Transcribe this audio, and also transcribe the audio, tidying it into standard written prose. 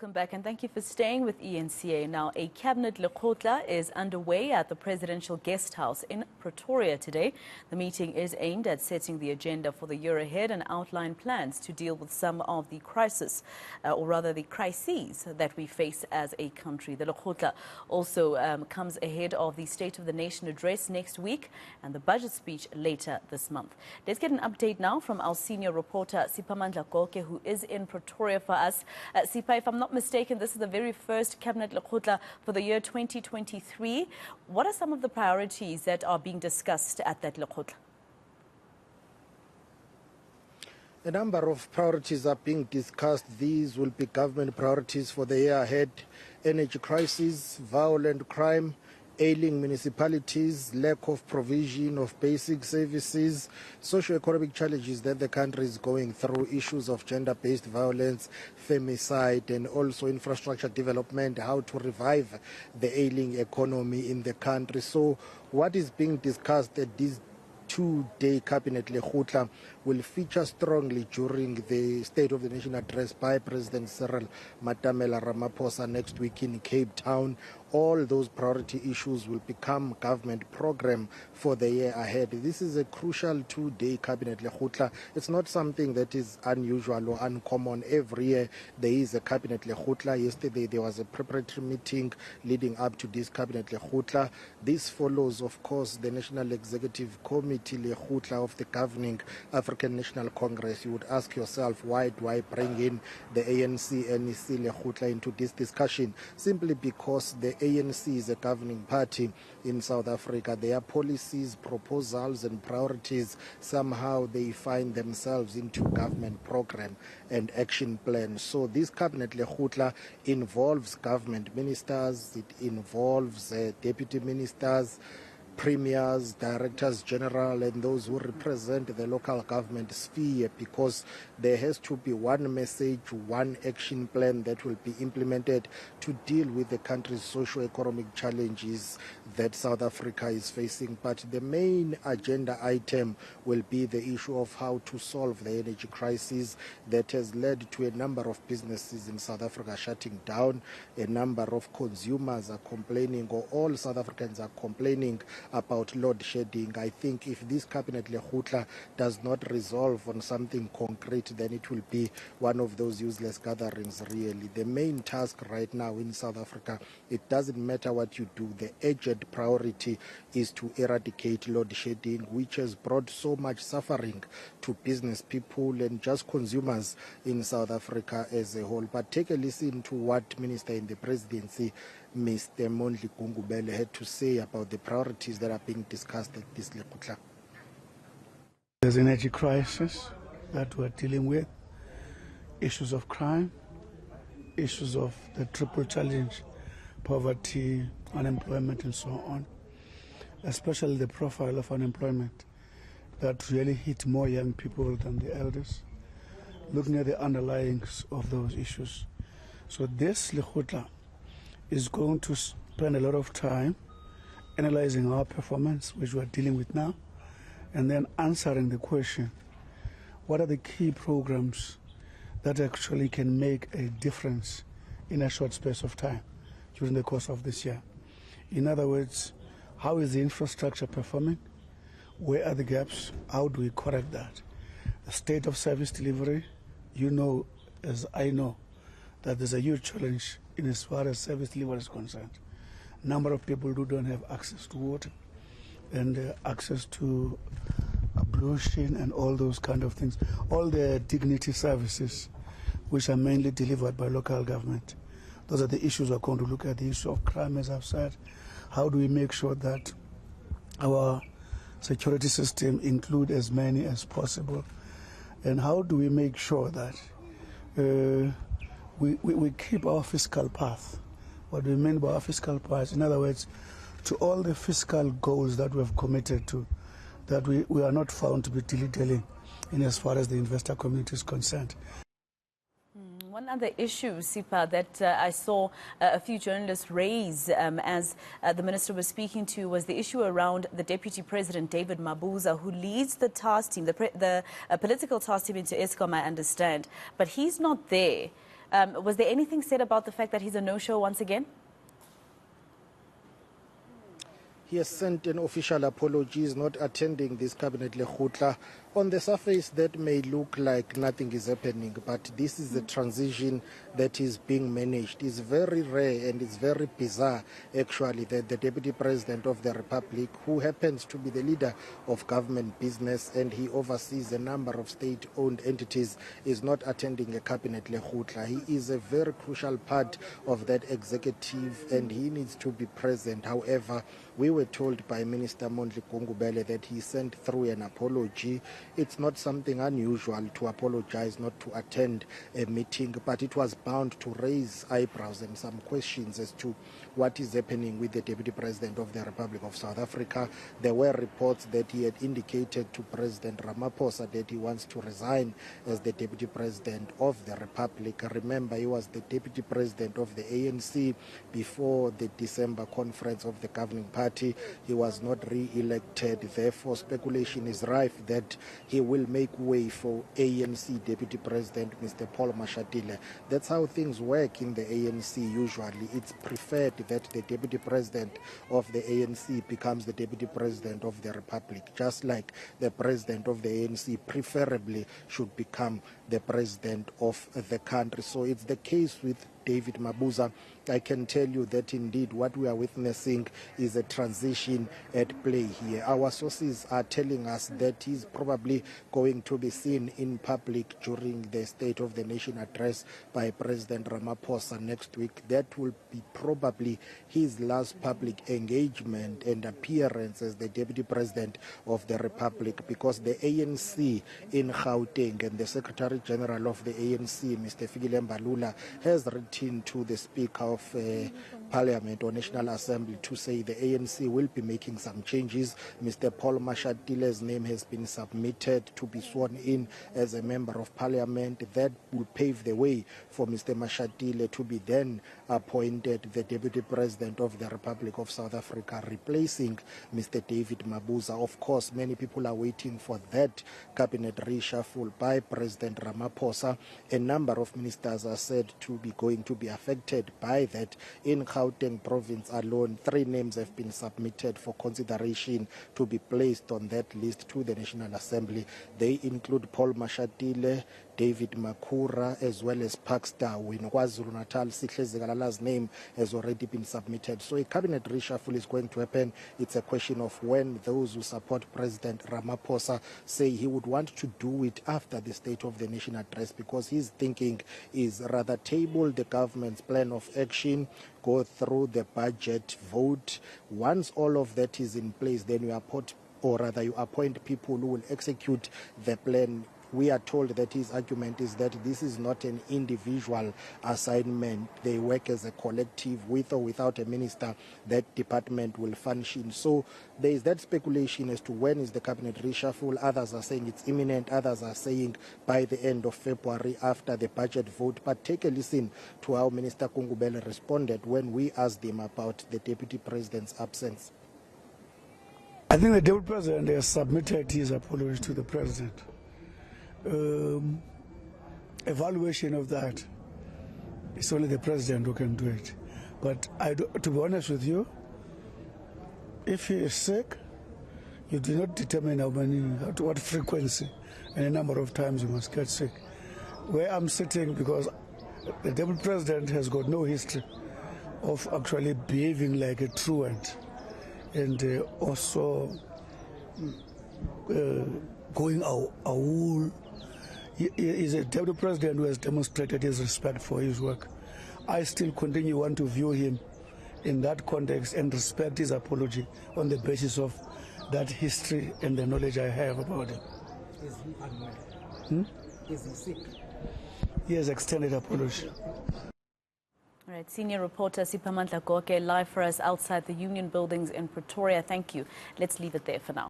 Welcome back and thank you for staying with eNCA. Now, a cabinet Lekgotla is underway at the presidential guest house in Pretoria today. The meeting is aimed at setting the agenda for the year ahead and outline plans to deal with some of the crises that we face as a country. The Lekgotla also comes ahead of the State of the Nation address next week and the budget speech later this month. Let's get an update now from our senior reporter Siphamandla Goge, who is in Pretoria for us. Sipa, if I'm not mistaken, this is the very first Cabinet Lekgotla for the year 2023. What are some of the priorities that are being discussed at that Lekgotla? A number of priorities are being discussed. These will be government priorities for the year ahead: energy crisis, violent crime, ailing municipalities, lack of provision of basic services, socio-economic challenges that the country is going through, issues of gender-based violence, femicide, and also infrastructure development, how to revive the ailing economy in the country. So what is being discussed at this two-day Cabinet Lekgotla will feature strongly during the State of the Nation address by President Cyril Ramaphosa next week in Cape Town. All those priority issues will become government program for the year ahead. This is a crucial two-day Cabinet Lekgotla. It's not something that is unusual or uncommon. Every year there is a Cabinet Lekgotla. Yesterday there was a preparatory meeting leading up to this Cabinet Lekgotla. This follows, of course, the National Executive Committee Lekgotla of the governing African National Congress. You would ask yourself, why do I bring in the ANC-NEC Lekgotla into this discussion? Simply because the ANC is a governing party in South Africa. Their policies, proposals and priorities, somehow they find themselves into government program and action plan. So this Cabinet Lekgotla involves government ministers, it involves deputy ministers, premiers, directors general, and those who represent the local government sphere, because there has to be one message, one action plan that will be implemented to deal with the country's socio-economic challenges that South Africa is facing. But the main agenda item will be the issue of how to solve the energy crisis that has led to a number of businesses in South Africa shutting down. A number of consumers are complaining, or all South Africans are complaining about load shedding. I think if this Cabinet Lekgotla does not resolve on something concrete, then it will be one of those useless gatherings, really. The main task right now in South Africa, it doesn't matter what you do, the urgent priority is to eradicate load shedding, which has brought so much suffering to business people and just consumers in South Africa as a whole. But take a listen to what Minister in the Presidency, Mr. Mondli Gungubele, had to say about the priorities that are being discussed at this Lekgotla. There's an energy crisis that we're dealing with, issues of crime, issues of the triple challenge, poverty, unemployment, and so on, especially the profile of unemployment that really hit more young people than the elders, looking at the underlyings of those issues. So this Lekgotla is going to spend a lot of time analyzing our performance, which we're dealing with now, and then answering the question, what are the key programs that actually can make a difference in a short space of time during the course of this year? In other words, how is the infrastructure performing? Where are the gaps? How do we correct that? The state of service delivery, you know, as I know, that there's a huge challenge in as far as service delivery is concerned. Number of people who don't have access to water and access to ablution and all those kind of things. All the dignity services, which are mainly delivered by local government. Those are the issues we're going to look at. The issue of crime, as I've said. How do we make sure that our security system include as many as possible? And how do we make sure that we keep our fiscal path? What do we mean by our fiscal path? In other words, to all the fiscal goals that we have committed to, that we are not found to be dilly-dallying in as far as the investor community is concerned. One other issue, Sipa, that I saw a few journalists raise as the minister was speaking to was the issue around the Deputy President, David Mabuza, who leads the task team, the political task team into eSCOM, I understand, but he's not there Was there anything said about the fact that he's a no-show once again? He has sent an official apology, is not attending this cabinet Lekgotla. On the surface, that may look like nothing is happening, but this is a transition that is being managed. It's very rare and it's very bizarre, actually, that the Deputy President of the Republic, who happens to be the leader of government business and he oversees a number of state-owned entities, is not attending a cabinet Lekgotla. He is a very crucial part of that executive and he needs to be present. However, we were told by Minister Mondli Gungubele that he sent through an apology. It's not something unusual to apologize, not to attend a meeting, but it was bound to raise eyebrows and some questions as to what is happening with the Deputy President of the Republic of South Africa. There were reports that he had indicated to President Ramaphosa that he wants to resign as the Deputy President of the Republic. Remember, he was the Deputy President of the ANC before the December conference of the governing party. He was not re-elected. Therefore, speculation is rife that he will make way for ANC Deputy President Mr. Paul Mashatile. That's how things work in the ANC usually. It's preferred that the Deputy President of the ANC becomes the Deputy President of the Republic, just like the President of the ANC preferably should become the President of the country. So it's the case with David Mabuza. I can tell you that indeed what we are witnessing is a transition at play here. Our sources are telling us that he's probably going to be seen in public during the State of the Nation address by President Ramaphosa next week. That will be probably his last public engagement and appearance as the Deputy President of the Republic, because the ANC in Gauteng and the Secretary General of the ANC, Mr. Fikile Mbalula, has written to the Speaker of Parliament or National Assembly to say the ANC will be making some changes. Mr. Paul Mashatile's name has been submitted to be sworn in as a Member of Parliament. That will pave the way for Mr. Mashatile to be then appointed the Deputy President of the Republic of South Africa, replacing Mr. David Mabuza. Of course, many people are waiting for that cabinet reshuffle by President Ramaphosa. A number of ministers are said to be going to be affected by that. In Gauteng province alone, 3 names have been submitted for consideration to be placed on that list to the National Assembly. They include Paul Mashatile, David Makura, as well as Paxter in KwaZulu-Natal. Sihle Zikalala's name has already been submitted. So a cabinet reshuffle is going to happen. It's a question of when those who support President Ramaphosa say he would want to do it after the State of the Nation address, because his thinking is rather table the government's plan of action, go through the budget vote. Once all of that is in place, then you appoint people who will execute the plan. We are told that his argument is that this is not an individual assignment. They work as a collective. With or without a minister, that department will function. So there is that speculation as to when is the cabinet reshuffle. Others are saying it's imminent. Others are saying by the end of February after the budget vote. But take a listen to how Minister Gungubele responded when we asked him about the Deputy President's absence. I think the Deputy President has submitted his apology to the President. Evaluation of that, it's only the President who can do it. But to be honest with you, if he is sick, you do not determine at what frequency and a number of times you must get sick. Where I'm sitting, because the Deputy President has got no history of actually behaving like a truant and also going awol. He is a Deputy President who has demonstrated his respect for his work. I still want to view him in that context and respect his apology on the basis of that history and the knowledge I have about him. Is he unwell? Is he sick? He has extended apology. All right, senior reporter Siphamandla Goge live for us outside the Union Buildings in Pretoria. Thank you. Let's leave it there for now.